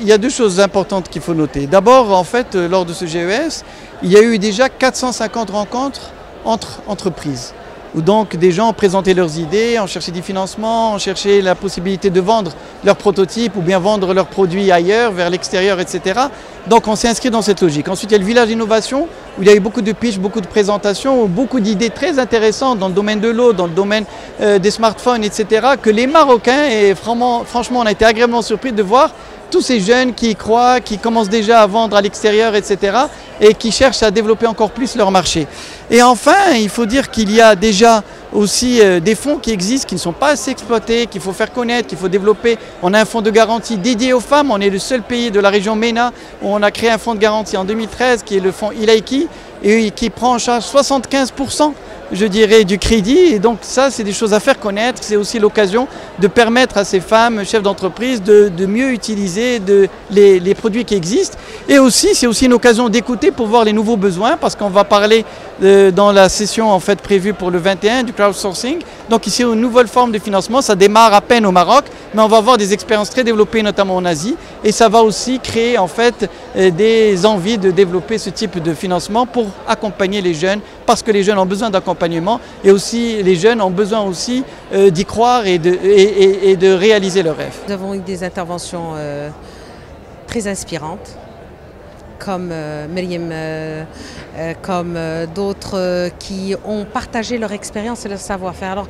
il y a deux choses importantes qu'il faut noter. D'abord, en fait, lors de ce GES, il y a eu déjà 450 rencontres entre entreprises, où donc des gens ont présenté leurs idées, ont cherché des financements, ont cherché la possibilité de vendre leurs prototypes ou bien vendre leurs produits ailleurs, vers l'extérieur, etc. Donc on s'est inscrit dans cette logique. Ensuite, il y a le village innovation, où il y a eu beaucoup de pitch, beaucoup de présentations, beaucoup d'idées très intéressantes dans le domaine de l'eau, dans le domaine des smartphones, etc. que les Marocains, et franchement, on a été agréablement surpris de voir tous ces jeunes qui y croient, qui commencent déjà à vendre à l'extérieur, etc. et qui cherchent à développer encore plus leur marché. Et enfin, il faut dire qu'il y a déjà aussi des fonds qui existent, qui ne sont pas assez exploités, qu'il faut faire connaître, qu'il faut développer. On a un fonds de garantie dédié aux femmes. On est le seul pays de la région MENA où on a créé un fonds de garantie en 2013 qui est le fonds Ilaiki et qui prend en charge 75%. Je dirais, du crédit. Et donc ça, c'est des choses à faire connaître. C'est aussi l'occasion de permettre à ces femmes, chefs d'entreprise, de mieux utiliser les produits qui existent. Et aussi, c'est aussi une occasion d'écouter pour voir les nouveaux besoins, parce qu'on va parler dans la session en fait prévue pour le 21 du crowdsourcing. Donc ici, une nouvelle forme de financement. Ça démarre à peine au Maroc, mais on va avoir des expériences très développées, notamment en Asie. Et ça va aussi créer en fait des envies de développer ce type de financement pour accompagner les jeunes, parce que les jeunes ont besoin d'accompagnement. Et aussi, les jeunes ont besoin aussi d'y croire et de réaliser leurs rêves. Nous avons eu des interventions très inspirantes, comme Myriam, comme d'autres qui ont partagé leur expérience et leur savoir-faire. Alors,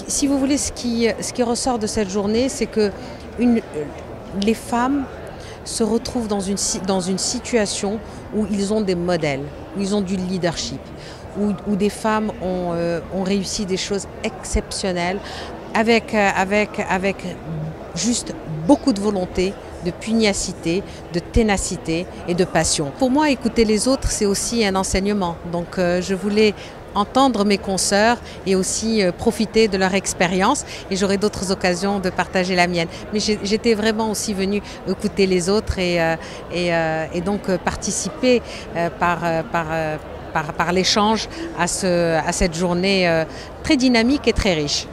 si vous voulez, ce qui ressort de cette journée, c'est que les femmes se retrouvent dans une situation où ils ont des modèles, où ils ont du leadership, où des femmes ont réussi des choses exceptionnelles avec juste beaucoup de volonté, de pugnacité, de ténacité et de passion. Pour moi, écouter les autres, c'est aussi un enseignement. Donc je voulais entendre mes consoeurs et aussi profiter de leur expérience, et j'aurai d'autres occasions de partager la mienne. Mais j'étais vraiment aussi venue écouter les autres et donc participer par l'échange à cette journée très dynamique et très riche.